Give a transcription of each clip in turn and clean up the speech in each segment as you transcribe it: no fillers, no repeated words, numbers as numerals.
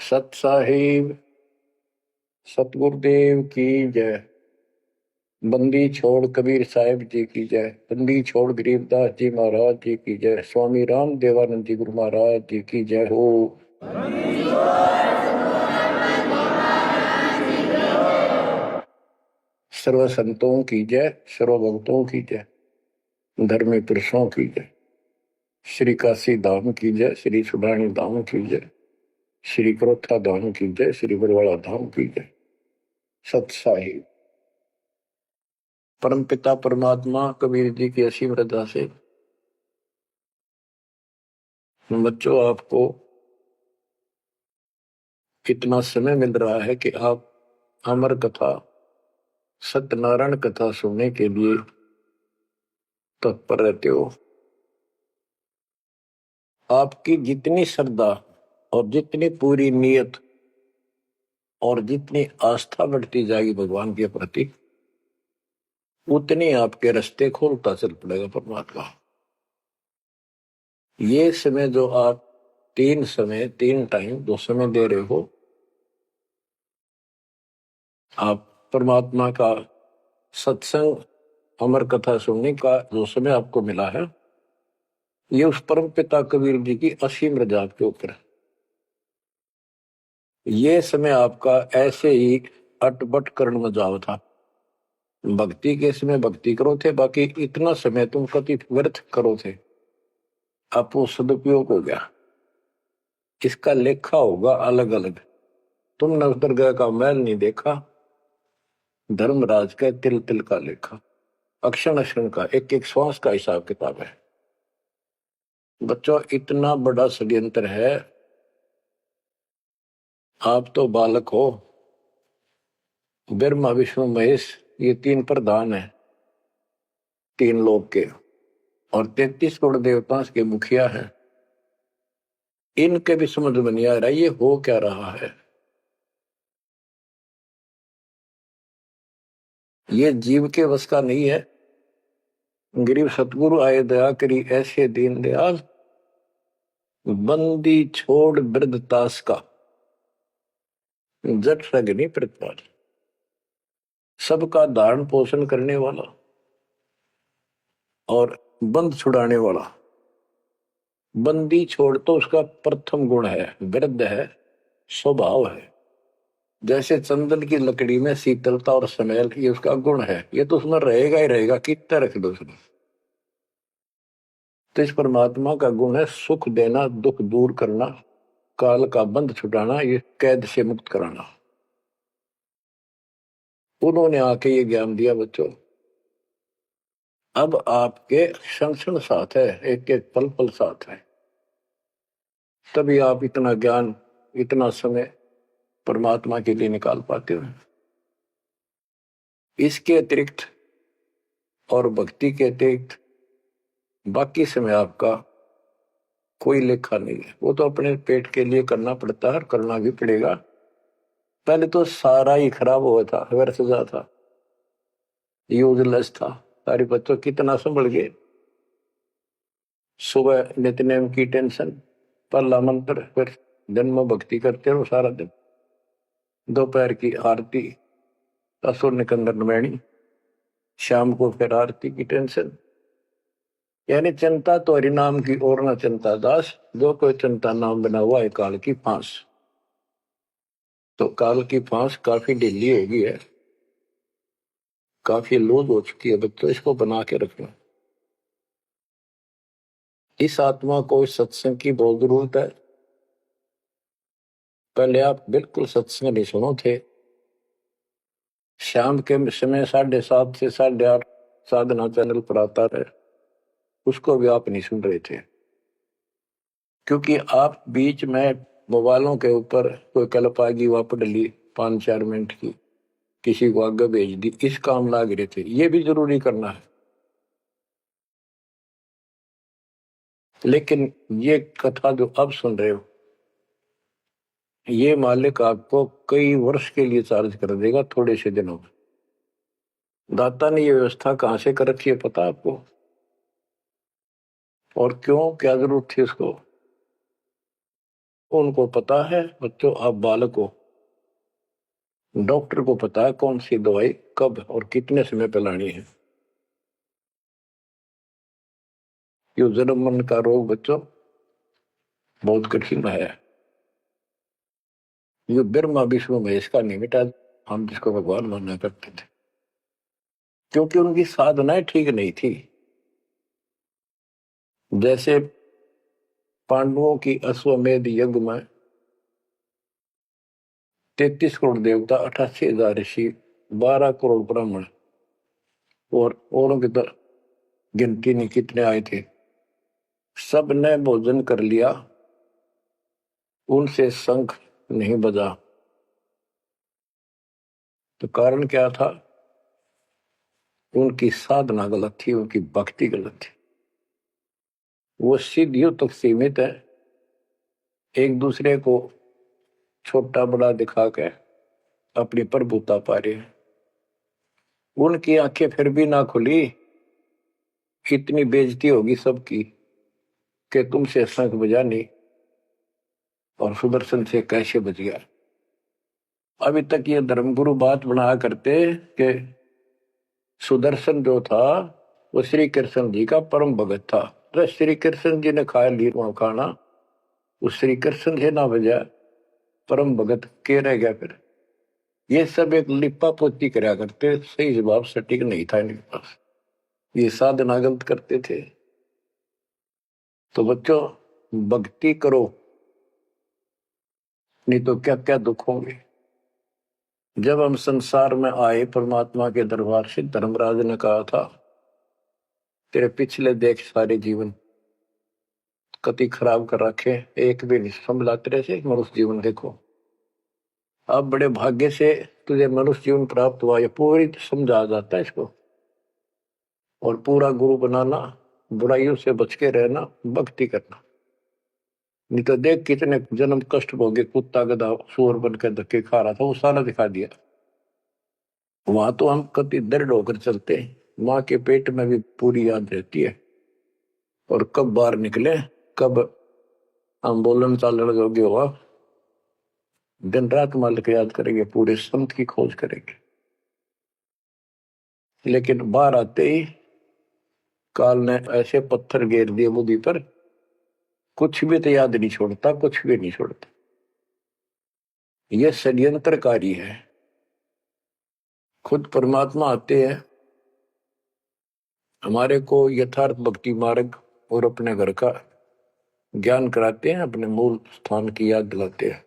सत साहिब सतगुरुदेव की जय। बंदी छोड़ कबीर साहिब जी की जय। बंदी छोड़ गरीबदास जी महाराज जी की जय। स्वामी राम देवानंद जी गुरु महाराज जी की जय हो। सर्व संतों की जय, सर्व भक्तों की जय, धर्मी पुरुषों की जय। श्री काशी धाम की जय, श्री सुडानी धाम की जय, श्री क्रोथा धाम की जय, श्री बरवाड़ा धाम की जय। सत साहिब परम पिता परमात्मा कबीर जी की असीम रजा से बच्चों आपको कितना समय मिल रहा है कि आप अमर कथा सत्यनारायण कथा सुनने के लिए तत्पर रहते हो। आपकी जितनी श्रद्धा और जितनी पूरी नियत और जितनी आस्था बढ़ती जाएगी भगवान के प्रति, उतनी आपके रास्ते खोलता चल पड़ेगा परमात्मा। ये समय जो आप तीन टाइम दो समय दे रहे हो, आप परमात्मा का सत्संग अमर कथा सुनने का जो समय आपको मिला है, ये उस परम पिता कबीर जी की असीम रजा आपके ऊपर है। ये समय आपका ऐसे ही अटपट करण में जाओ था। भक्ति के समय भक्ति करो थे, बाकी इतना समय तुम कति व्यर्थ करो थे। अब वो सदुपयोग हो गया, इसका लेखा होगा अलग अलग। तुमने उस दरगाह का मैल नहीं देखा, धर्मराज का तिल तिल का लेखा, अक्षण अक्षण का, एक एक श्वास का हिसाब किताब है। बच्चों, इतना बड़ा षड्यंत्र है। आप तो बालक हो, ब्रह्मा विष्णु महेश ये तीन प्रधान है, तीन लोक के, और 33 करोड़ देवताओं के मुखिया है। इनके भी समझ में नहीं आ रहा ये हो क्या रहा है। ये जीव के वश का नहीं है। गरीब सतगुरु आए दया करी ऐसे दीन दयाल, बंदी छोड़ वृद्ध ताश का, जट सगनी प्रतिपाल। सबका धारण पोषण करने वाला और बंद छुड़ाने वाला। बंदी छोड़ तो उसका प्रथम गुण है, वृद्ध है, स्वभाव है। जैसे चंदन की लकड़ी में शीतलता और स्मेल, ये उसका गुण है, ये तो उसमें रहेगा ही रहेगा, कितना रख दो उसमें। तो इस परमात्मा का गुण है सुख देना, दुख दूर करना, काल का बंध छुटाना, ये कैद से मुक्त कराना। उन्होंने आके ये ज्ञान दिया बच्चों। अब आपके क्षण क्षण साथ है, एक एक पल पल साथ है, तभी आप इतना ज्ञान, इतना समय परमात्मा के लिए निकाल पाते हो। इसके अतिरिक्त और भक्ति के अतिरिक्त बाकी समय आपका कोई लेखा नहीं है। वो तो अपने पेट के लिए करना पड़ता है, करना भी पड़ेगा। पहले तो सारा ही खराब हुआ था, व्यर्थ जा था, यूजलेस था। सारे बच्चों कितना संभल गए। सुबह नित्यनेम की टेंशन, पहला मंत्र, फिर जन्म भक्ति करते रहो सारा दिन, दोपहर की आरती, असुर निकंदन मैणी, शाम को फिर आरती की टेंशन। यानी चिंता तो हरि नाम की और न चिंता दास, जो कोई चिंता नाम बना हुआ है काल की फांस। तो काल की फांस काफी ढीली हो गई है, काफी लूज हो चुकी है बच्चों, इसको बना के रखना। इस आत्मा को इस सत्संग की बहुत जरूरत है। पहले आप बिल्कुल सत्संग नहीं सुनो थे। शाम के समय 7:30 से 8:30 साधना चैनल पर आता रहे, उसको भी आप नहीं सुन रहे थे, क्योंकि आप बीच में मोबाइलों के ऊपर कोई क्लिप आ गई, वापस डली 5-4 मिनट की, किसी को आगे भेज दी, इस काम लाग रहे थे। ये भी जरूरी करना है, लेकिन ये कथा जो अब सुन रहे हो, ये मालिक आपको कई वर्ष के लिए चार्ज कर देगा थोड़े से दिनों में। दाता ने ये व्यवस्था कहां से कर रखी है पता आपको? और क्यों, क्या जरूरत थी उसको? उनको पता है बच्चों, आप बालक हो, डॉक्टर को पता है कौन सी दवाई कब और कितने समय पे लानी है। ये जन्म मन का रोग बच्चों बहुत कठिन है। ये ब्रह्मा विष्णु महेश का नहीं मिटा, हम जिसको भगवान माना करते थे, क्योंकि उनकी साधनाएं ठीक नहीं थी। जैसे पांडवों की अश्वमेध यज्ञ में 33 करोड़ देवता, 88,000 ऋषि, 12 करोड़ ब्राह्मण और औरों की तो गिनती नहीं कितने आए थे, सब ने भोजन कर लिया, उनसे शंख नहीं बजा। तो कारण क्या था? उनकी साधना गलत थी, उनकी भक्ति गलत थी। वो सिद्धियों तक सीमित है, एक दूसरे को छोटा बड़ा दिखा के अपनी प्रभुता पा रहे हैं। उनकी आंखें फिर भी ना खुली, इतनी बेइज्जती होगी सबकी कि तुमसे शंख बजा नहीं और सुदर्शन से कैसे बच गया। अभी तक ये धर्मगुरु बात बनाया करते कि सुदर्शन जो था वो श्री कृष्ण जी का परम भगत था, तो श्री कृष्ण जी ने खाया लीर खाना, उस श्री कृष्ण से ना बजा, परम भगत के रह गया फिर। ये सब एक लिपा पोती कराया करते, सही जवाब सटीक नहीं था इनके पास, ये साधना गलत करते थे। तो बच्चों भक्ति करो, नहीं तो क्या क्या दुख होंगे। जब हम संसार में आए परमात्मा के दरबार से, धर्मराज ने कहा था तेरे पिछले देख सारे जीवन कति खराब कर रखे, एक भी नहीं संभला तेरे से मनुष्य जीवन देखो। अब बड़े भाग्य से तुझे मनुष्य जीवन प्राप्त हुआ, ये पूरी समझा जाता है इसको। और पूरा गुरु बनाना, बुराइयों से बच के रहना, भक्ति करना। नहीं तो देख कितने जन्म कष्ट भोगे, कुत्ता गधा सुअर बनकर धक्के खा रहा था, वो सारा दिखा दिया। वहां तो हम कति दृढ़ होकर चलते हैं, माँ के पेट में भी पूरी याद रहती है, और कब बाहर निकले, कब हम बोलन चालन योग्य हुआ, दिन रात मालिक याद करेंगे, पूरे संत की खोज करेंगे। लेकिन बाहर आते ही काल ने ऐसे पत्थर घेर दिए बुद्धि पर, कुछ भी तो याद नहीं छोड़ता, कुछ भी नहीं छोड़ता। यह षड्यंत्रकारी है। खुद परमात्मा आते हैं, हमारे को यथार्थ भक्ति मार्ग और अपने घर का ज्ञान कराते हैं, अपने मूल स्थान की याद दिलाते हैं।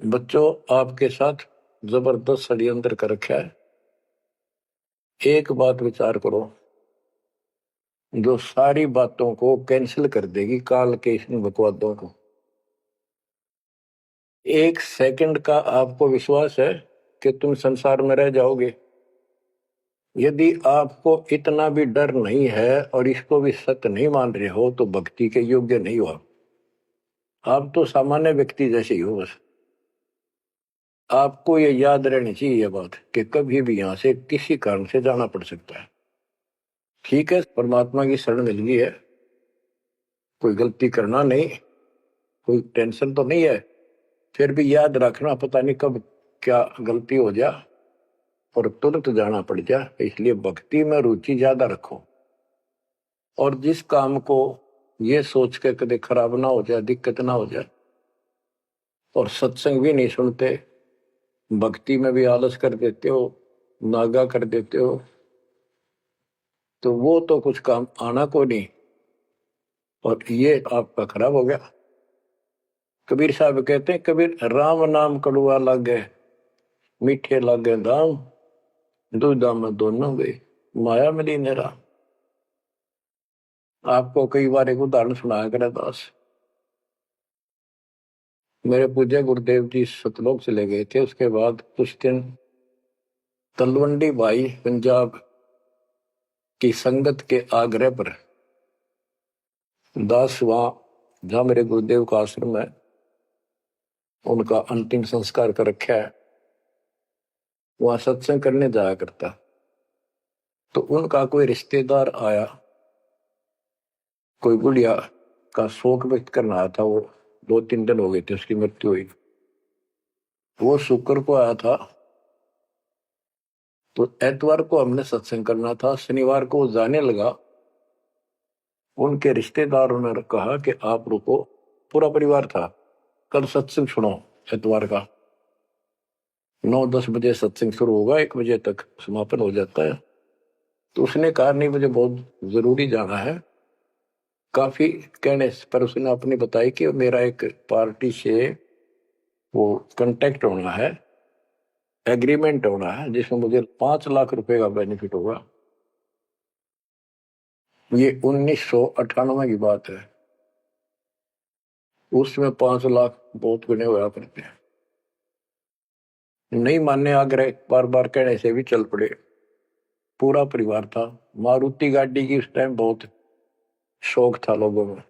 बच्चों आपके साथ जबरदस्त षड्यंत्र कर रखा है। एक बात विचार करो, जो सारी बातों को कैंसिल कर देगी, काल के इन बकवादों को। एक सेकंड का आपको विश्वास है कि तुम संसार में रह जाओगे? यदि आपको इतना भी डर नहीं है और इसको भी सत्य नहीं मान रहे हो, तो भक्ति के योग्य नहीं हो। आप तो सामान्य व्यक्ति जैसे ही हो बस। आपको ये याद रहनी चाहिए ये बात कि कभी भी यहां से किसी कारण से जाना पड़ सकता है। ठीक है, परमात्मा की शरण मिल गई है, कोई गलती करना नहीं, कोई टेंशन तो नहीं है, फिर भी याद रखना पता नहीं कब क्या गलती हो जाए और तुरंत जाना पड़ जाए। इसलिए भक्ति में रुचि ज्यादा रखो, और जिस काम को ये सोच के कभी खराब ना हो जाए, दिक्कत ना हो जाए, और सत्संग भी नहीं सुनते, भक्ति में भी आलस कर देते हो, नागा कर देते हो, तो वो तो कुछ काम आना को नहीं, और ये आपका खराब हो गया। कबीर साहब कहते हैं, कबीर राम नाम कड़ुआ लागे, मीठे लागे दाम, दूधा में दोनों गए, माया मिली नेरा। आपको कई बार एक उदाहरण सुनाया करे दास। मेरे पूज्य गुरुदेव जी सतलोक चले गए थे, उसके बाद कुछ दिन तलवंडी भाई पंजाब की संगत के आग्रह पर दास वहां, जहां मेरे गुरुदेव का आश्रम है, उनका अंतिम संस्कार कर रखा है, वहां सत्संग करने जाया करता। तो उनका कोई रिश्तेदार आया, कोई बुढ़िया, का शोक व्यक्त करना आया था। वो 2-3 दिन हो गए थे उसकी मृत्यु हुई। वो शुक्र को आया था, तो एतवार को हमने सत्संग करना था। शनिवार को वो जाने लगा। उनके रिश्तेदारों ने कहा कि आप रुको, पूरा परिवार था, कल सत्संग सुनो एतवार का। 9-10 बजे सत्संग शुरू होगा, 1 बजे तक समापन हो जाता है। तो उसने कहा नहीं, मुझे बहुत जरूरी जाना है। काफी कहने पर उसने अपनी बताई कि मेरा एक पार्टी से वो कांटेक्ट होना है, एग्रीमेंट होना है, जिसमें मुझे 5 लाख रुपए का बेनिफिट होगा। ये 1998 की बात है। उसमें 5 लाख बहुत गुने हुआ करते हैं। नहीं मानने आग्रह बार बार कहने से भी चल पड़े। पूरा परिवार था। मारुति गाड़ी की उस टाइम बहुत शौक था लोगों में।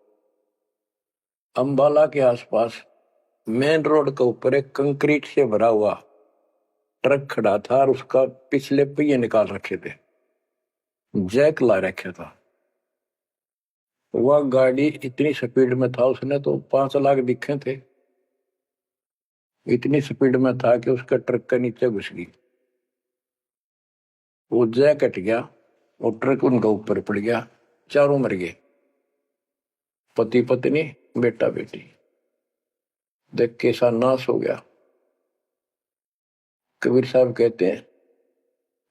अंबाला के आसपास मेन रोड के ऊपर एक कंक्रीट से भरा हुआ ट्रक खड़ा था और उसका पिछले पहिए निकाल रखे थे, जैक ला रखा था। वह गाड़ी इतनी स्पीड में था, उसने तो 5 लाख दिखे थे। इतनी स्पीड में था कि उसका ट्रक के नीचे घुस गई। वो जैक कट गया और ट्रक उनका ऊपर पड़ गया। चारों मर गए, पति पत्नी बेटा बेटी। देख कैसा नाश हो गया। कबीर साहब कहते हैं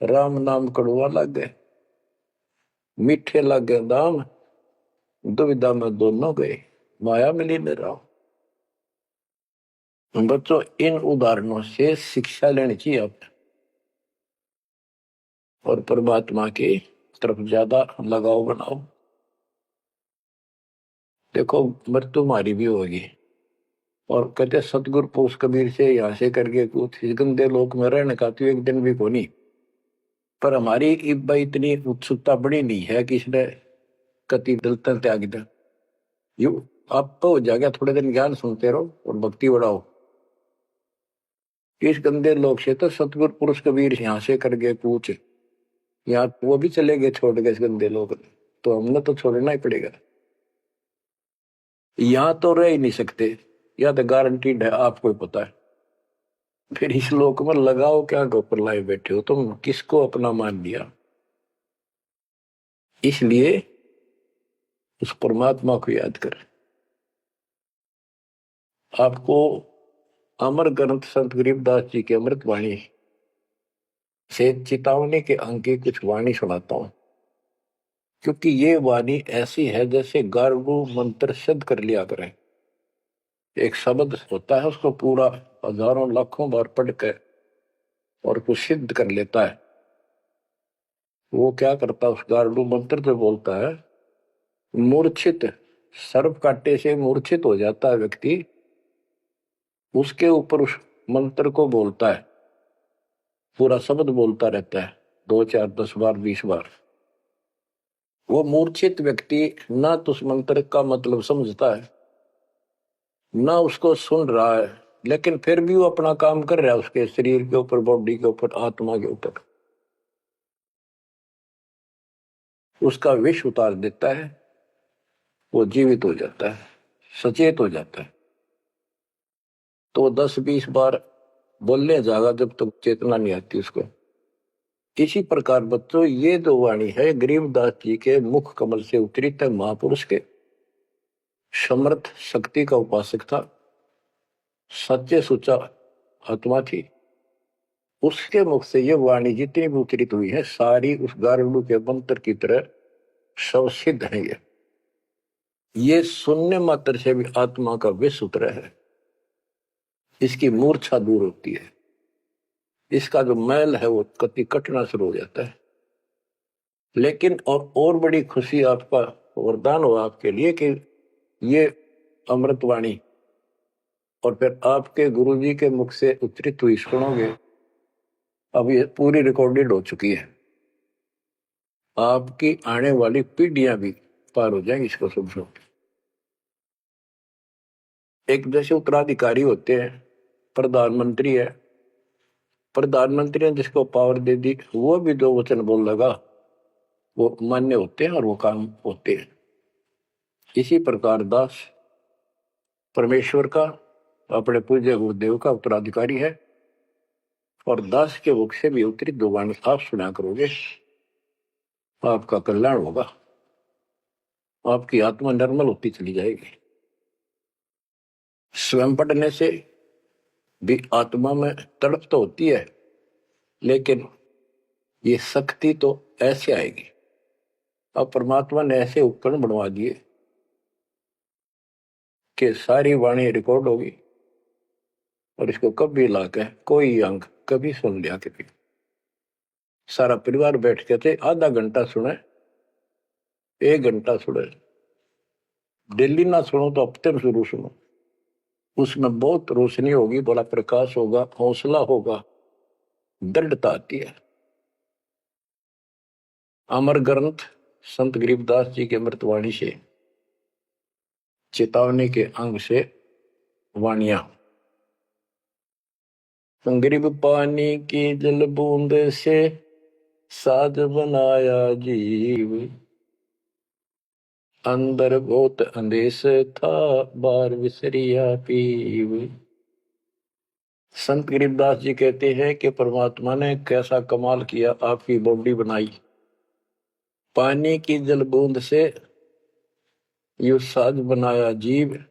राम नाम कड़वा लग गए, मीठे लग गए दाम, दुविधा में दोनों गए, माया मिली न राम। बच्चों, इन उदाहरणों से शिक्षा लेनी चाहिए आप, और परमात्मा की तरफ ज्यादा लगाव बनाओ। देखो मृत्यु हमारी भी होगी। और कहते सतगुरु पुरुष कबीर से यहाँ से करके कुछ इस गंदे लोक में रहने का तो एक दिन भी को नहीं। पर हमारी इतनी उत्सुकता बड़ी नहीं है कि इसने कति दलता त्याग दे। यू आप तो हो जाएगा, थोड़े दिन ज्ञान सुनते रहो और भक्ति बढ़ाओ। इस गंदे लोग से तो सतगुरु पुरुष कबीर यहाँ से करके पूछ, यहाँ वो भी चले गए छोड़ के इस गंदे लोग, तो हमने तो छोड़ना ही पड़ेगा। यहाँ तो रह ही नहीं सकते, या तो गारंटीड है, आपको ही पता है। फिर इस लोक में लगाओ क्या, गोपर लाए बैठे हो तुम, किसको अपना मान लिया। इसलिए उस परमात्मा को याद कर। आपको अमर ग्रंथ संत गरीबदास जी की अमृत वाणी से चेतावनी के अंक की कुछ वाणी सुनाता हूं, क्योंकि ये वाणी ऐसी है जैसे गारगु मंत्र सिद्ध कर लिया करें। एक शब्द होता है, उसको पूरा हजारों लाखों बार पढ़ कर और कुछ सिद्ध कर लेता है। वो क्या करता है, उस गारडू मंत्र से बोलता है, मूर्छित सर्प काटे से मूर्छित हो जाता है व्यक्ति, उसके ऊपर उस मंत्र को बोलता है, पूरा शब्द बोलता रहता है 2, 4, 10 बार, 20 बार। वो मूर्छित व्यक्ति ना तो उस मंत्र का मतलब समझता है, ना उसको सुन रहा है, लेकिन फिर भी वो अपना काम कर रहा है उसके शरीर के ऊपर, बॉडी के ऊपर, आत्मा के ऊपर। उसका विष उतार देता है, वो जीवित हो जाता है, सचेत हो जाता है। तो 10-20 बार बोलने जाएगा जब तक चेतना नहीं आती उसको। इसी प्रकार बच्चों, ये जो वाणी है गरीबदास जी के मुख कमल से उतरी तक, महापुरुष के समर्थ शक्ति का उपासक था, सच्चे सुचा आत्मा थी। उसके मुख से ये वाणी जितनी भी उतरित हुई है, सारी उस गारुड़ के मंत्र की तरह सब सिद्ध है। ये सुनने मात्र से भी आत्मा का विष उतरा है, इसकी मूर्छा दूर होती है, इसका जो मैल है वो कति कटना शुरू हो जाता है। लेकिन और बड़ी खुशी आपका वरदान हो आपके लिए कि ये अमृतवाणी और फिर आपके गुरुजी के मुख से उच्चरित हुई सुनोगे। अब ये पूरी रिकॉर्डेड हो चुकी है, आपकी आने वाली पीढ़ियां भी पार हो जाएंगी इसको सुन सुन। एक जैसे उत्तराधिकारी होते हैं, प्रधानमंत्री है, प्रधानमंत्री ने जिसको पावर दे दी, वो भी जो वचन बोल लगा वो मान्य होते हैं और वो काम होते हैं। इसी प्रकार दास परमेश्वर का, अपने पूज्य गुरुदेव का उत्तराधिकारी है, और दास के मुख से भी उत्तरी दो वाणी आप सुना करोगे, आपका कल्याण होगा, आपकी आत्मा निर्मल होती चली जाएगी। स्वयं पढ़ने से भी आत्मा में तड़प तो होती है, लेकिन ये शक्ति तो ऐसे आएगी। अब परमात्मा ने ऐसे उपकरण बनवा दिए कि सारी वाणी रिकॉर्ड होगी, और इसको कभी लाके कोई अंग कभी सुन लिया, कभी सारा परिवार बैठ के थे, आधा घंटा सुने, 1 घंटा सुने, डेली ना सुनो तो हफ्ते में शुरू सुनो, उसमें बहुत रोशनी होगी, बड़ा प्रकाश होगा, हौसला होगा, दृढ़ता आती है। अमर ग्रंथ संत गरीबदास जी के अमृतवाणी से, चेतावनी के अंग से वाणियां। गरीब पानी की जल बूंद से साज बनाया जीव, अंदर बहुत अंदेश था, बार विसरिया पीव। संत गरीबदास जी कहते हैं कि परमात्मा ने कैसा कमाल किया, आपकी बॉडी बनाई, पानी की जल बूंद से यू साज बनाया जीव,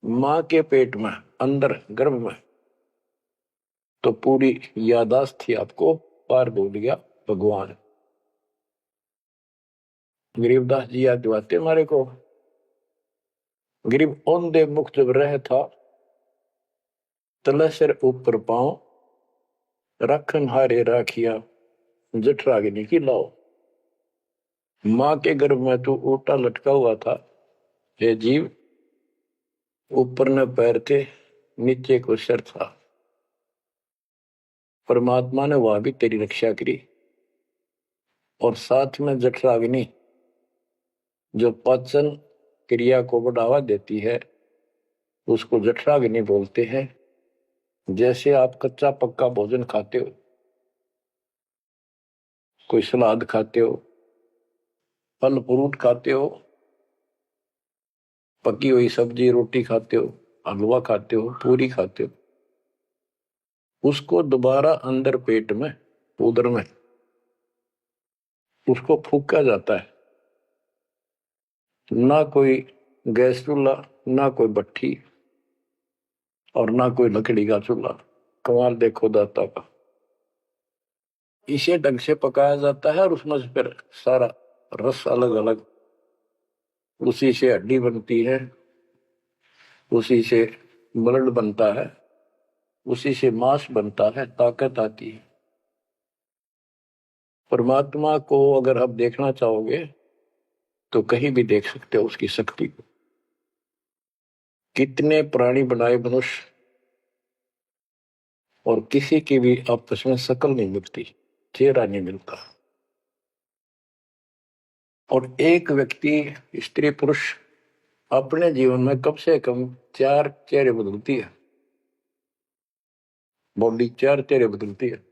मां के पेट में, अंदर गर्भ में तो पूरी यादाश्त थी आपको, पार बोल गया भगवान। गरीबदास जी याद दिवाते हमारे को, गरीब औंधे मुख जब रह था, तले सिर ऊपर पांव, रखन हारे राखिया, जठराग्नि की लाओ। मां के गर्भ में तू उल्टा लटका हुआ था, हे जीव, ऊपर न पैर थे, नीचे को सिर था। परमात्मा ने वहां भी तेरी रक्षा करी, और साथ में जठराग्नि जो पाचन क्रिया को बढ़ावा देती है, उसको जठराग्नि बोलते हैं। जैसे आप कच्चा पक्का भोजन खाते हो, कोई सलाद खाते हो, फल फ्रूट खाते हो, पकी हुई सब्जी रोटी खाते हो, हलवा खाते हो, पूरी खाते हो, उसको दोबारा अंदर पेट में, उदर में उसको फूका जाता है। ना कोई गैस चूल्हा, ना कोई भट्ठी, और ना कोई लकड़ी का चूल्हा। कमाल देखो दाता का, इसे ढंग से पकाया जाता है, और उसमें से फिर सारा रस अलग अलग, उसी से हड्डी बनती है, उसी से ब्लड बनता है, उसी से मांस बनता है, ताकत आती है। परमात्मा को अगर आप देखना चाहोगे तो कहीं भी देख सकते हो उसकी शक्ति को। कितने प्राणी बनाए मनुष्य, और किसी की भी आपस में शकल नहीं मिलती, चेहरा नहीं मिलता, और एक व्यक्ति, स्त्री पुरुष, अपने जीवन में कम से कम 4 चेहरे बदलती है, बॉडी 4 चेहरे बदलती है।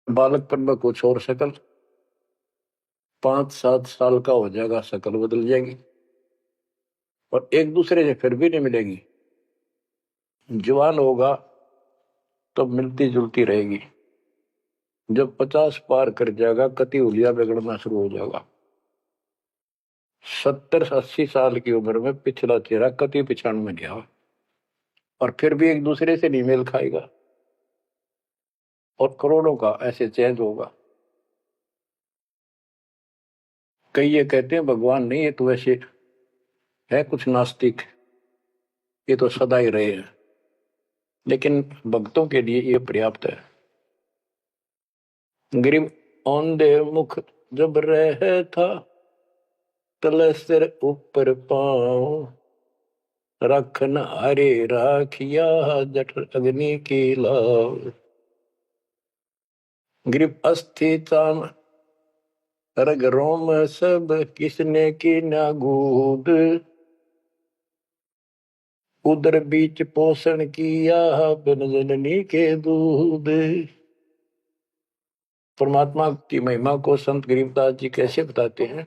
बालकपन में कुछ और शकल, 5-7 साल का हो जाएगा शकल बदल जाएगी, और एक दूसरे से फिर भी नहीं मिलेगी। जवान होगा तो मिलती जुलती रहेगी, जब 50 पार कर जाएगा कति उलिया बिगड़ना शुरू हो जाएगा। 70-80 साल की उम्र में पिछला चेहरा कति पिछाड़ में गया, और फिर भी एक दूसरे से नहीं मेल खाएगा, और करोड़ों का ऐसे चेंज होगा। कई ये कहते हैं भगवान नहीं, ये तो वैसे है कुछ नास्तिक, ये तो सदा ही रहे हैं, लेकिन भक्तों के लिए ये पर्याप्त है। गरीब औंधे मुख जब रह था, तले सिर ऊपर पांव, रखन हरे राखिया, जठर अग्नि की लाव। गरीब अस्थि चाम रग रोम सब, किसने की ना गूद, उदर बीच पोषण किया, बिन जननी के दूध। परमात्मा की महिमा को संत गरीबदास जी कैसे बताते हैं?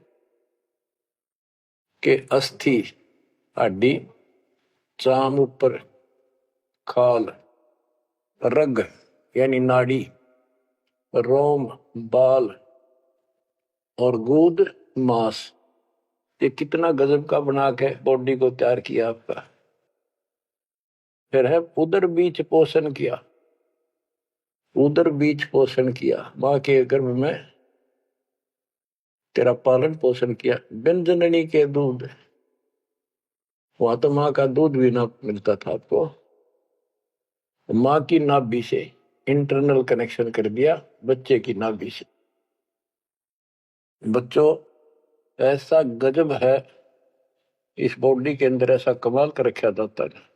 के अस्थि हड्डी, चाम ऊपर खाल, रग यानी नाड़ी, रोम बाल और गूद मांस। ये कितना गजब का बना के बॉडी को तैयार किया आपका। फिर है उदर बीच पोषण किया, उदर बीच पोषण किया, माँ के गर्भ में तेरा पालन पोषण किया। व्यंजननी के दूध, वहां तो माँ का दूध भी ना मिलता था आपको। माँ की नाभि से इंटरनल कनेक्शन कर दिया बच्चे की नाभि से। बच्चों ऐसा गजब है इस बॉडी के अंदर, ऐसा कमाल कर रखा जाता है।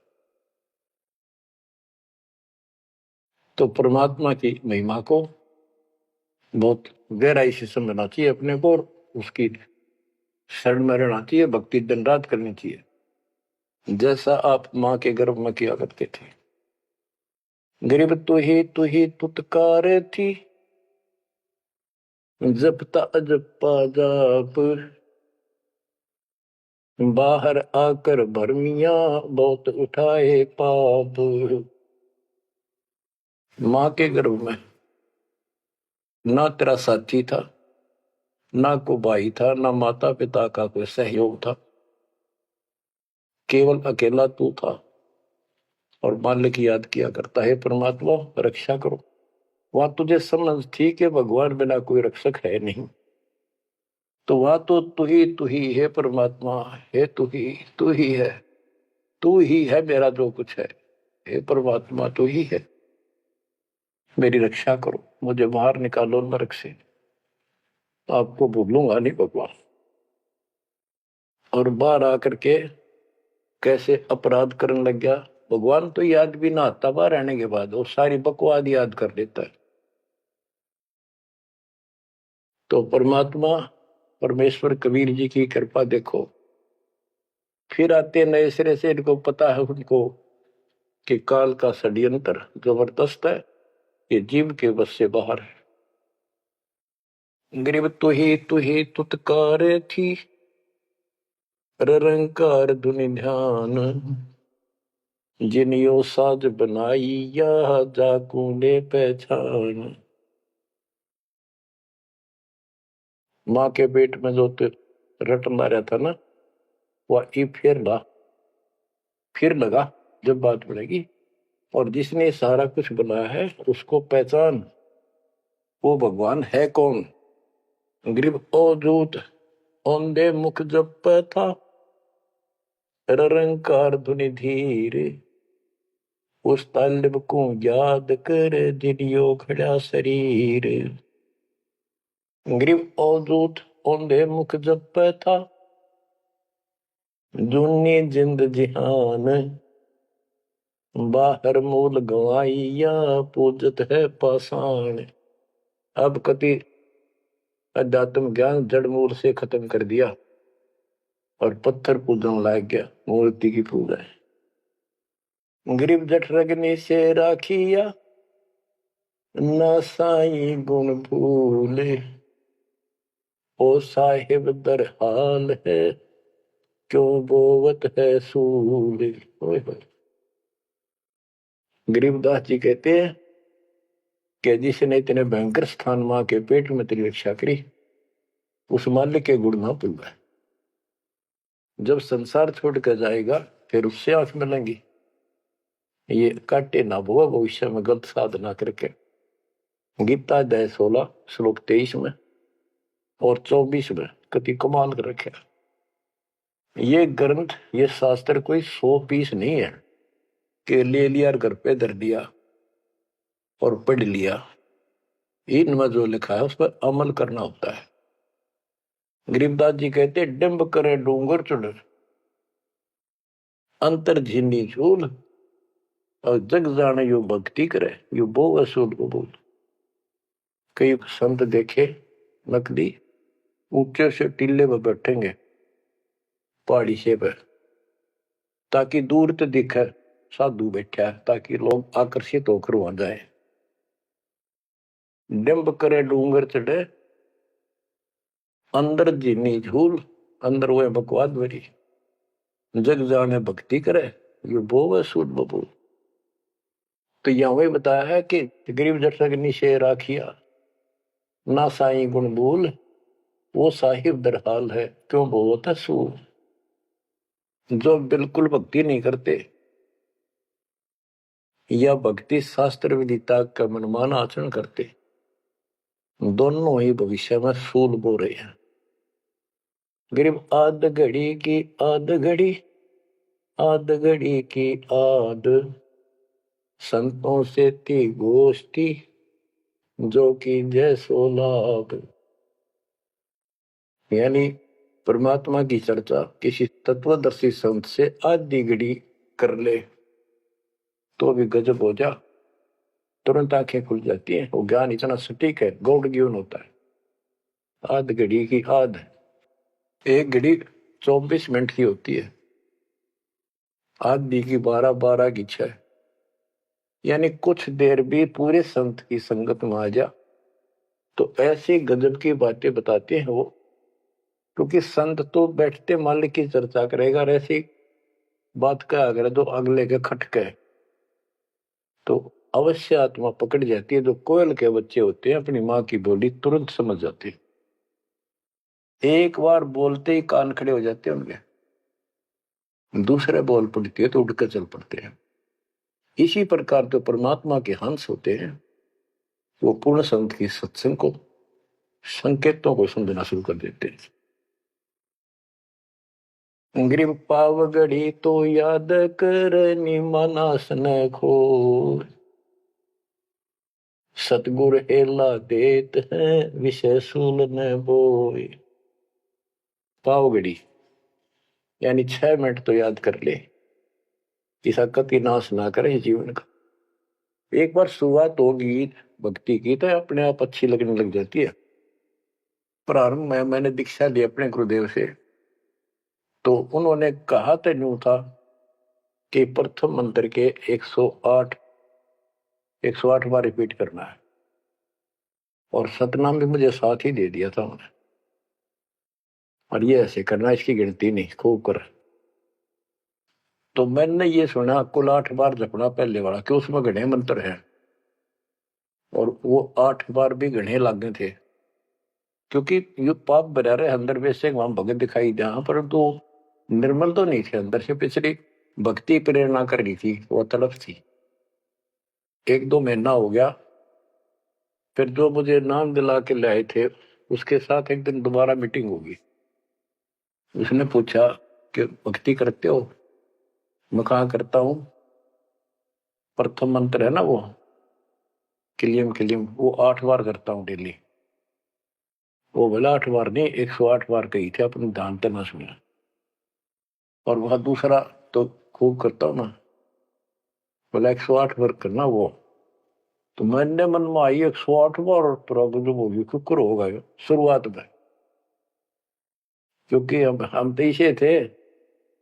तो परमात्मा की महिमा को बहुत गहराई से समझना चाहिए अपने को, और उसकी शरण में रहना चाहिए, भक्ति दिन रात करनी चाहिए, जैसा आप माँ के गर्भ में किया करते थे। गरीब तू ही तुतकार थी, जपता अजपा जाप, बाहर आकर भरमिया बहुत उठाए पाप। माँ के गर्भ में ना तेरा साथी था, ना को भाई था, ना माता पिता का कोई सहयोग था, केवल अकेला तू था। और मालिक याद किया करता है, परमात्मा रक्षा करो। वहां तुझे समझ थी कि भगवान बिना कोई रक्षक है नहीं, तो वहां तो तू ही है परमात्मा, है तू ही है, तू ही है मेरा जो कुछ है। हे परमात्मा तू ही है, मेरी रक्षा करो, मुझे बाहर निकालो नरक से, आपको भूलूंगा नहीं भगवान। और बाहर आकर के कैसे अपराध करने लग गया भगवान, तो याद भी ना आता बाहर रहने के बाद, और सारी बकवाद याद कर लेता है। तो परमात्मा परमेश्वर कबीर जी की कृपा देखो, फिर आते नए सिरे से, इनको पता है उनको कि काल का षड्यंत्र जबरदस्त है, ये जीव के बस से बाहर है। गरीब तू ही तुतकार थी, रंकार धुनि ध्यान, जिनियो साज बनाई या जाकूने पहचान। माँ के पेट में जो रटना रहता ना, वह ई फिर लगा जब बात बढ़ेगी, और जिसने सारा कुछ बनाया है उसको पहचान, वो भगवान है कौन। गरीब ओ दूत औंधे मुख जप था, रंकार धुनि धीर, उस तालिब को याद कर जिनियो खड़ा शरीर। गरीब ओ दूत औंधे मुख जप था, जूनी जिंद जिहान, बाहर मूल गवाइया पूजत है पाषाण। अब कति अध्यात्म ज्ञान जड़ मूल से खत्म कर दिया और पत्थर पूजन लाग गया, मूर्ति की पूजा है। गरीब जठ रगनी से राखिया, ना साई गुण भूले, ओ साहिब दर हाल है, क्यों बोवत है सूल। गरीबदास जी कहते हैं कि जिसने इतने भयंकर स्थान मां के पेट में तेरी रक्षा करी, उस मालिक के गुण ना भूलना। जब संसार छोड़ कर जाएगा फिर उससे आंख मिलेंगी, ये काटे ना भुआ भविष्य में गलत साधना करके। गीता अध्याय 16 श्लोक 23 में और 24 में कति कमाल कर रखे। ये ग्रंथ, ये शास्त्र कोई 100 पीस नहीं है कि ले लिया और घर पे धर दिया और पढ़ लिया। इनमें जो लिखा है उस पर अमल करना होता है। गरीबदास जी कहते, डिंब करे डूंगर चढ़, अंतर झीनी झूल, और जग जाने यो भक्ति करे, यो बो असूल को बोल। कई संत देखे नकली ऊंचे से टीले पर बैठेंगे पहाड़ी से पर, ताकि दूर तो दिखे साधु बैठा है, ताकि लोग आकर्षित होकर वहां जाए। डिंब करे डूंगर चढ़े, अंदर जीनी झूल, अंदर वो बकवाद भरी। जग जाने भक्ति करे ये बोवे सूद बबू। तो यहाँ वही बताया है कि गरीब जटक निशे राखिया ना साई गुण बोल वो साहिब दरहाल है क्यों बोवत है सूर। जो बिल्कुल भक्ति नहीं करते या भक्ति शास्त्र विदिता का मनमान आचरण करते, दोनों ही भविष्य में सूल बो रहे हैं। गरीब आध घड़ी की आध घड़ी आध घड़ी की आध संतों से थी गोष्ठी जो कि जैसो लाभ। यानी परमात्मा की चर्चा किसी तत्वदर्शी संत से आधी घड़ी कर ले तो भी गजब हो जा, तुरंत आंखें खुल जाती हैं। वो ज्ञान इतना सटीक है, गौड़ ज्ञान होता है। आध घड़ी की आध, एक घड़ी 24 मिनट की होती है, आधी की 12 की 6। यानी कुछ देर भी पूरे संत की संगत में आ जा तो ऐसी गजब की बातें बताते हैं वो। क्योंकि संत तो बैठते मालिक की चर्चा करेगा, और ऐसी बात का अगर जो अगले के खटके तो अवश्य आत्मा पकड़ जाती है। जो कोयल के बच्चे होते हैं अपनी माँ की बोली तुरंत समझ जाते हैं, एक बार बोलते ही कान खड़े हो जाते हैं उनके, दूसरे बोल पड़ती है तो उड़कर चल पड़ते हैं। इसी प्रकार जो परमात्मा के हंस होते हैं वो पूर्ण संत की सत्संग को संकेतों को समझना शुरू कर देते हैं। ग्रीव पावगढ़ी तो याद कर निमानास न खो सतगुर एला देत है विषय सूल न बोए। पावगढ़ी यानी 6 मिनट तो याद कर ले, इसका कति नाश ना करे जीवन का। एक बार शुरुआत होगी भक्ति की तो अपने आप अच्छी लगने लग जाती है। प्रारंभ में मैंने दीक्षा ली अपने गुरुदेव से, तो उन्होंने कहा तो न्यू था कि प्रथम मंत्र के 108 बार रिपीट करना है, और सतनाम भी मुझे साथ ही दे दिया था उन्होंने, और ये ऐसे करना, इसकी गिनती नहीं, खूब कर। तो मैंने ये सुना कुल 8 बार जपना पहले वाला, कि उसमें घने मंत्र हैं, और वो 8 बार भी घने लागे थे। क्योंकि ये पाप भरा रहे अंदर वैसे वहां भगत दिखाई दिया, परंतु निर्मल तो नहीं थे अंदर से। पिछली भक्ति प्रेरणा कर रही थी, वो तड़प थी। 1-2 महीना हो गया, फिर जो मुझे नाम दिला के लाए थे उसके साथ एक दिन दोबारा मीटिंग होगी। उसने पूछा कि भक्ति करते हो? मैं कहा करता हूं। प्रथम मंत्र है ना वो किलियम किलियम, वो 8 बार करता हूँ डेली। वो बोला 8 बार नहीं, 108 बार कही थे, अपने ध्यान तक ना सुना। और वह दूसरा तो खूब करता हूँ ना, बोला 108 बार करना वो। तो मैंने मन में आई 108 बार, प्रभु होगी कुकर होगा शुरुआत में। क्योंकि हम तो इसे थे,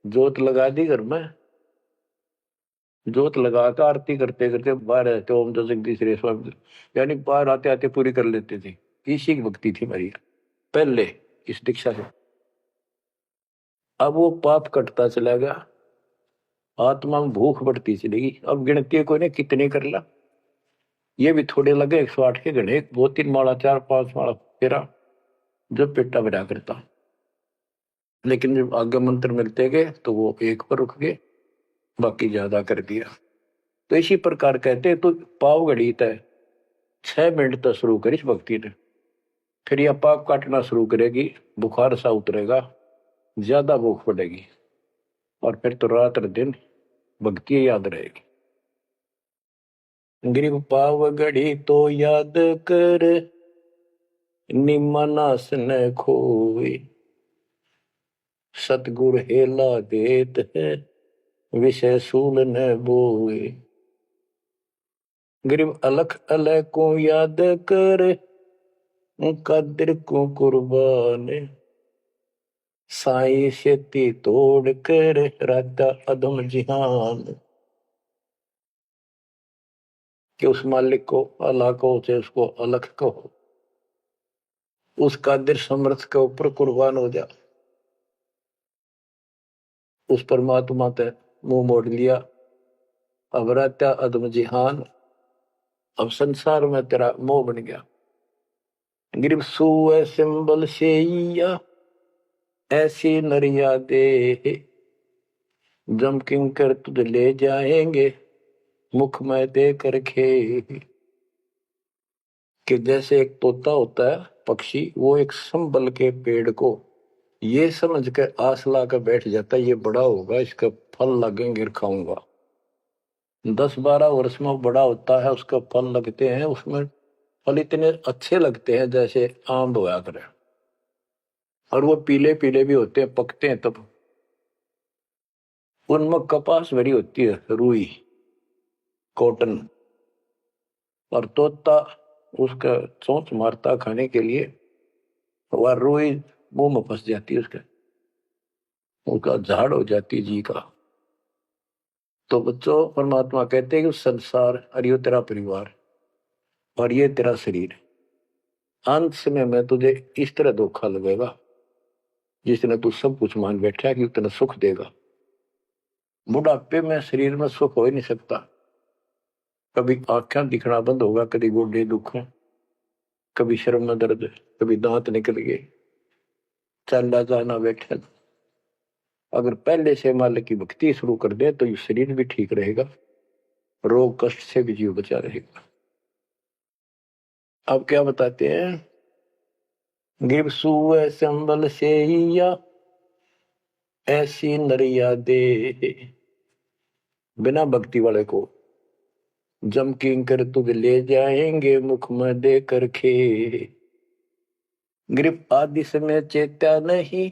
जोत लगा दी घर में, जोत लगा कर आरती करते करते बाहर रहते ओम जगदीश रे स्वामी, यानी बाहर आते आते पूरी कर लेते थे। इसी की भक्ति थी मेरी पहले इस दीक्षा से। अब वो पाप कटता चला गया, आत्मा में भूख बढ़ती चलेगी। अब गिनती कोई ने कितने कर ला, ये भी थोड़े लगे 108 के गणे, 2-3 माला 4-5 माला फेरा जब पेटा भरा करता। लेकिन जब आगे मंत्र मिलते गए तो वो एक पर रुक गए, बाकी ज्यादा कर दिया। तो इसी प्रकार कहते तो पाव घड़ी तय 6 मिनट तक शुरू करी भक्ति ने, फिर यह पाप काटना शुरू करेगी, बुखार सा उतरेगा, ज्यादा भूख पड़ेगी, और फिर तो रात दिन भक्ति याद रहेगी। ग्रीव पाव घड़ी तो याद कर निमनास न खोए सतगुर हेला देत है विषय सूल न बोए। ग्रीव अलख अलय को याद कर कदर को कुर्बान साई शेती तोड़ कर राधा अदम जिहान। कि उस मालिक को अल्लाह को से उसको अलख कहो, उस कादिर समर्थ के ऊपर कुर्बान हो जा। उस परमात्मा ते मुंह मोड़ लिया, अब रहता अदम जिहान, अब संसार में तेरा मोह बन गया। गिरब सुए सिंबल शेया ऐसी नरिया दे, जम किंकर तुझ ले जाएंगे मुख में दे कर खे। कि जैसे एक तोता होता है पक्षी, वो एक संबल के पेड़ को ये समझ कर आस ला कर बैठ जाता है, ये बड़ा होगा, इसका फल लगेंगे, खाऊंगा। 10-12 वर्ष में बड़ा होता है, उसका फल लगते हैं, उसमें फल इतने अच्छे लगते हैं जैसे आम होया करे, और वो पीले पीले भी होते हैं, पकते हैं तब। उनमें कपास भरी होती है, रुई, कॉटन, और तोता उसका चोंच मारता खाने के लिए, वह रुई मुंह में फंस जाती है, उसका झाड़ हो जाती जी का। तो बच्चों, परमात्मा कहते हैं कि संसार और ये तेरा परिवार और ये तेरा शरीर, अंत समय में तुझे इस तरह धोखा लगेगा जिसने तू सब कुछ मान बैठा है कि उतना सुख देगा। बुढ़ापे में शरीर में सुख हो ही नहीं सकता। कभी आंखें दिखना बंद होगा, कभी गोडे दुख, कभी शर्म में दर्द, कभी दांत निकल गए, चलना जाना बैठा। अगर पहले से मालिक की भक्ति शुरू कर दे तो ये शरीर भी ठीक रहेगा, रोग कष्ट से भी जीव बचा रहेगा। अब क्या बताते हैं, गिर सुए संबल से ऐसी नरिया दे, बिना भक्ति वाले को जम किंकर तुझ ले जाएंगे मुख में दे कर खे। ग्रिप आदि समय चेत्या नहीं,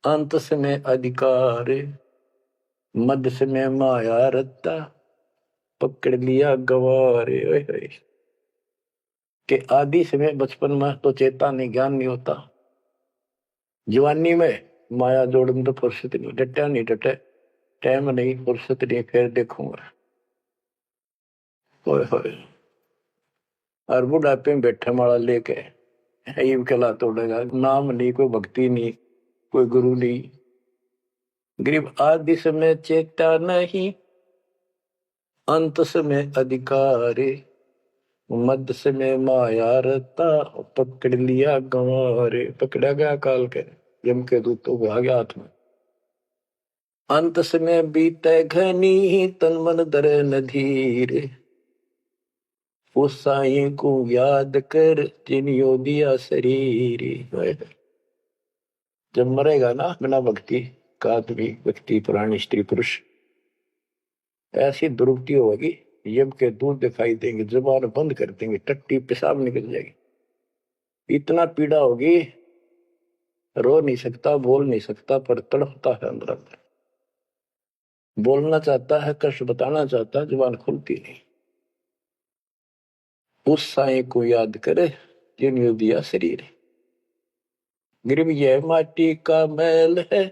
अंत समय अधिकार, मध्य समय माया रत्ता, पकड़ लिया गवारे। के आदि समय बचपन में तो चेता नहीं, ज्ञान नहीं होता। जवानी में माया जोड़ में तो फुर्सत नहीं, डटा नहीं डटे, टाइम नहीं, फुर्सत नहीं, फिर देखूंगा। होए होए, और बुढ़ापे में बैठे माला लेके ये कला तोड़ेगा, नाम नहीं, कोई भक्ति नहीं, कोई गुरु नहीं। गरीब आदि समय चेता नहीं, अंत समय अधिकारी, मध्य समय माया रता, पकड़ लिया गंवारे। पकड़ा गया काल के, यम के दूत तो आ गया हाथ में। अंत समय बीते घनी, तन मन दरे नधीर, उस साई को याद कर जिन्हों दिया शरीर। जब मरेगा ना बिना भक्ति का आदमी, व्यक्ति, प्राणी, स्त्री, पुरुष, ऐसी दुर्गति होगी, यम के दूध दिखाई देंगे, जुबान बंद कर देंगे, टट्टी पेशाब निकल जाएगी, इतना पीड़ा होगी, रो नहीं सकता, बोल नहीं सकता, पर तड़पता है अंदर अंदर, बोलना चाहता है, कष्ट बताना चाहता है, जुबान खुलती नहीं। उस साई को याद करे जिन्हों दिया शरीर। गिरब यह माटी का मैल है,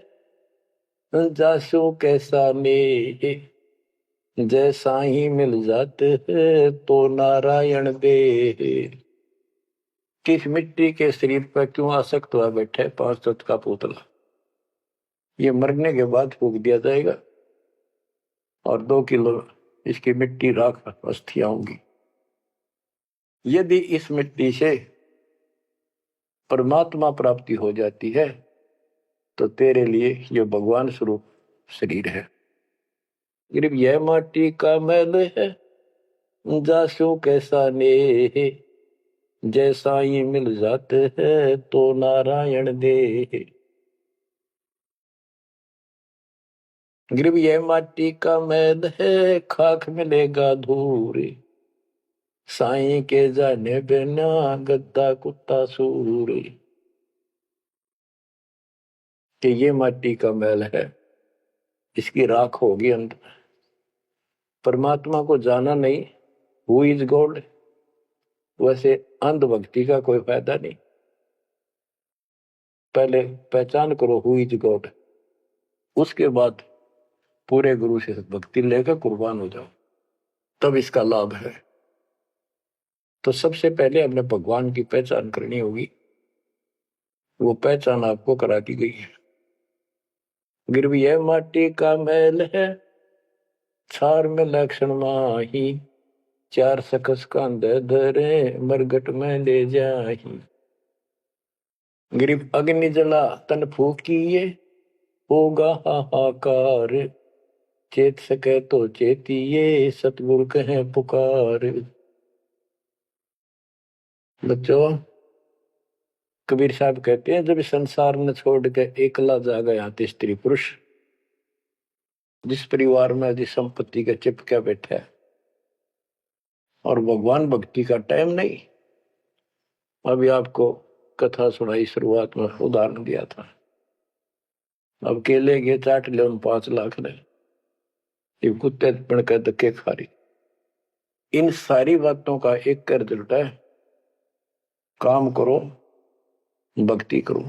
जासू कैसा ने, जैसा ही मिल जाते है तो नारायण दे। किस मिट्टी के शरीर पर क्यों आसक्त हुआ बैठे 5 तत्व का पुतला, ये मरने के बाद फूक दिया जाएगा और 2 किलो इसकी मिट्टी राख अस्थियां होंगी। यदि इस मिट्टी से परमात्मा प्राप्ति हो जाती है तो तेरे लिए ये भगवान स्वरूप शरीर है। सिर्फ यह माटी का मैल है, जासू कैसा ने, जैसा ही मिल जाते है तो नारायण दे। गिरब यह माटी का मैल है, खाक मिलेगा धूर, साईं के जाने बिना गद्दा कुत्ता सूर। कि ये माटी का मैल है, इसकी राख होगी अंत। परमात्मा को जाना नहीं, हु इज गॉड, वैसे अंधभक्ति का कोई फायदा नहीं। पहले पहचान करो हु इज गॉड, उसके बाद पूरे गुरु से भक्ति लेकर कुर्बान हो जाओ, तब इसका लाभ है। तो सबसे पहले हमने भगवान की पहचान करनी होगी, वो पहचान आपको करा दी गई है। गिरवी है माटी का मैल है, छार में लक्षण माही, चार सकस कांध धरे, मरगट में ले जाही। गिरिव अग्नि जला तन फूकिए, होगा हाहाकार, चेत सके तो चेतिए, सतगुरु कहे पुकार। बच्चों, कबीर साहब कहते हैं, जब संसार ने छोड़ के एकला जा गया तो स्त्री पुरुष, जिस परिवार में यदि संपत्ति के चिपके बैठे और भगवान भक्ति का टाइम नहीं। अभी आपको कथा सुनाई, शुरुआत में उदाहरण दिया था। अब केले के चाट ले उन 5 लाख ने, ये कुत्ते बन के धक्के खा रही। इन सारी बातों का एक कर रिजल्ट है, काम करो, भक्ति करो,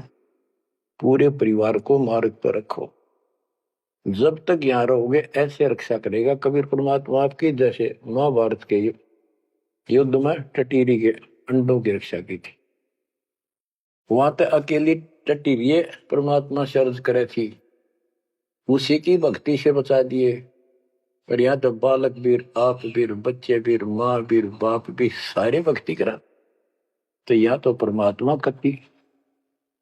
पूरे परिवार को मार्ग पर रखो। जब तक यहां रहोगे ऐसे रक्षा करेगा कबीर परमात्मा आपकी, जैसे महाभारत के युद्ध में टटीरी के अंडों की रक्षा की थी। वहां तक अकेली टटीरी परमात्मा सर्ज करे थी, उसी की भक्ति से बचा दिए। और यहाँ तो बालक वीर, आप वीर, बच्चे वीर, माँ वीर, बाप भी सारे भक्ति करा। तो यहाँ तो परमात्मा कति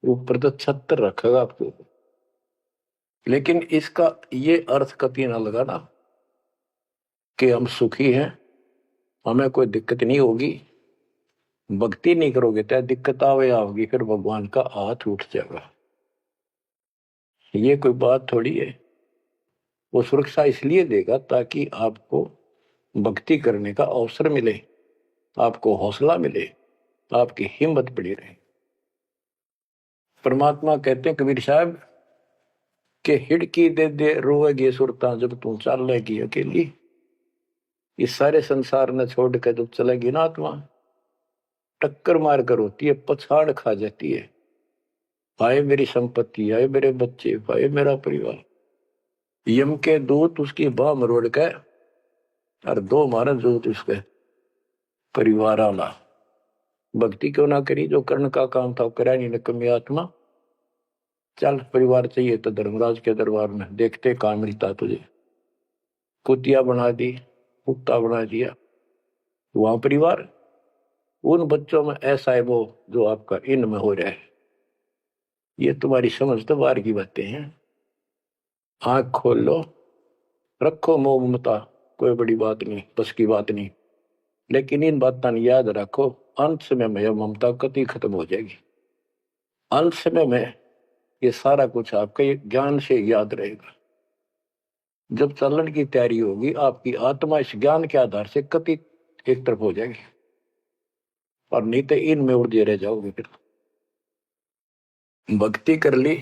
ऊपर तो छत्र रखेगा आपको। लेकिन इसका ये अर्थ कति ना लगाना कि हम सुखी हैं, हमें कोई दिक्कत नहीं होगी। भक्ति नहीं करोगे तो दिक्कत आओगी, फिर भगवान का हाथ उठ जाएगा। ये कोई बात थोड़ी है। वो सुरक्षा इसलिए देगा ताकि आपको भक्ति करने का अवसर मिले, आपको हौसला मिले, आपकी हिम्मत बड़ी रहे। परमात्मा कहते हैं कबीर साहब के हिड़की दे दे रोएगी सुरता, जब तू चलेगी अकेली। इस सारे संसार ने छोड़ कर जब चलेगी ना आत्मा, टक्कर मार कर होती है, पछाड़ खा जाती है। हाय मेरी संपत्ति, हाय मेरे बच्चे, हाय मेरा परिवार। यम के दूत उसकी बाह मरोड़ के और 2 मारा दूत उसके परिवार आला। भक्ति क्यों ना करी, जो कर्ण का काम था करा नहीं, नकमी आत्मा। चल परिवार चाहिए तो धर्मराज के दरबार में देखते कहां मिलता तुझे। कुतिया बना दी, कुत्ता बना दिया, वहां परिवार। उन बच्चों में ऐसा है वो जो आपका इनमें हो रहा है। ये तुम्हारी समझ तो बाहर की बातें हैं। आंख खोल लो, रखो मोह ममता, कोई बड़ी बात नहीं, बस की बात नहीं। लेकिन इन बातों याद रखो, अंत समय में यह ममता कति खत्म हो जाएगी। अंत समय में ये सारा कुछ आपके ज्ञान से याद रहेगा। जब चलन की तैयारी होगी, आपकी आत्मा इस ज्ञान के आधार से कति एक तरफ हो जाएगी, और नहीं तो इनमें उलझे रह जाओगे। फिर भक्ति कर ली,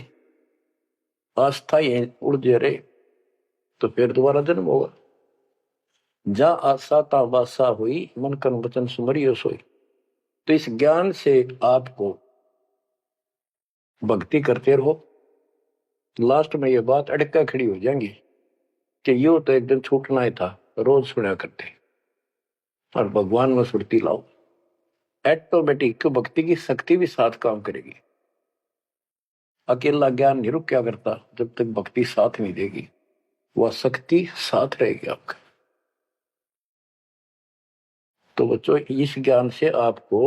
आस्था ही उलझे रहे, तो फिर दोबारा जन्म होगा। जा आशा ता वासा हुई, मन कर्म वचन सुमरियो सोई। तो इस ज्ञान से आपको भक्ति करते रहो। लास्ट में ये बात अड़का खड़ी हो जाएंगी कि यो तो एक दिन छूटना ही था, रोज सुना करते। और भगवान में सुरती लाओ, ऑटोमेटिक भक्ति की शक्ति भी साथ काम करेगी। अकेला ज्ञान नहीं रुक क्या करता, जब तक भक्ति साथ नहीं देगी, वह शक्ति साथ रहेगी आपका। तो बच्चों, इस ज्ञान से आपको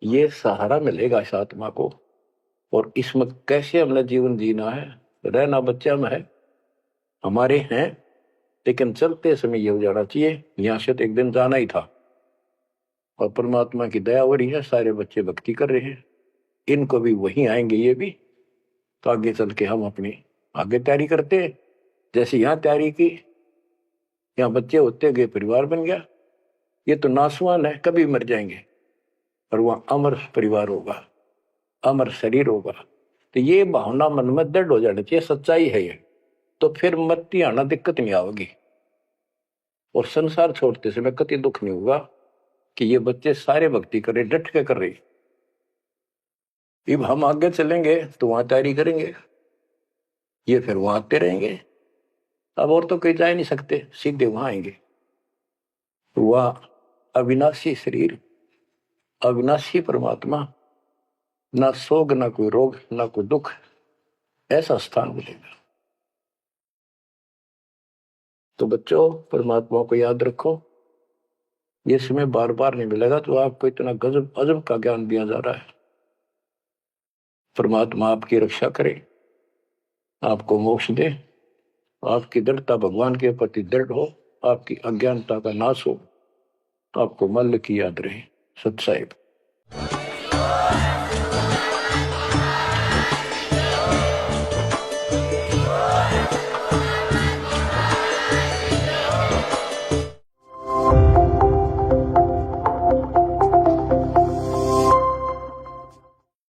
ये सहारा मिलेगा इस आत्मा को, और इसमें कैसे हमने जीवन जीना है। रहना बच्चा में है, हमारे हैं, लेकिन चलते समय ये हो जाना चाहिए यहां से तो एक दिन जाना ही था। और परमात्मा की दया हो रही है, सारे बच्चे भक्ति कर रहे हैं, इनको भी वही आएंगे ये भी। तो आगे चल के हम अपनी आगे तैयारी करते हैं। जैसे यहाँ तैयारी की, यहाँ बच्चे होते गए, परिवार बन गया। ये तो नासवान है, कभी मर जाएंगे, और वहां अमर परिवार होगा, अमर शरीर होगा। तो ये भावना मन में दृढ़ हो जानी चाहिए, सच्चाई है ये। तो फिर मरती आना दिक्कत नहीं आएगी, और संसार छोड़ते समय कति दुख नहीं होगा कि ये बच्चे सारे भक्ति कर रहे, डट के कर रहे। अब हम आगे चलेंगे तो वहां तैयारी करेंगे, ये फिर वहां आते रहेंगे। अब और तो कहीं जा नहीं सकते, सीधे वहां आएंगे। वह अविनाशी शरीर, अविनाशी परमात्मा, ना सोग, ना कोई रोग, ना कोई दुख, ऐसा स्थान मिलेगा। तो बच्चों, परमात्मा को याद रखो, ये समय बार बार नहीं मिलेगा। तो आपको इतना गजब अजब का ज्ञान दिया जा रहा है। परमात्मा आपकी रक्षा करे, आपको मोक्ष दे, आपकी दृढ़ता भगवान के प्रति दृढ़ हो, आपकी अज्ञानता का नाश हो, आपको मल्ल की याद रहे। सत साहिब।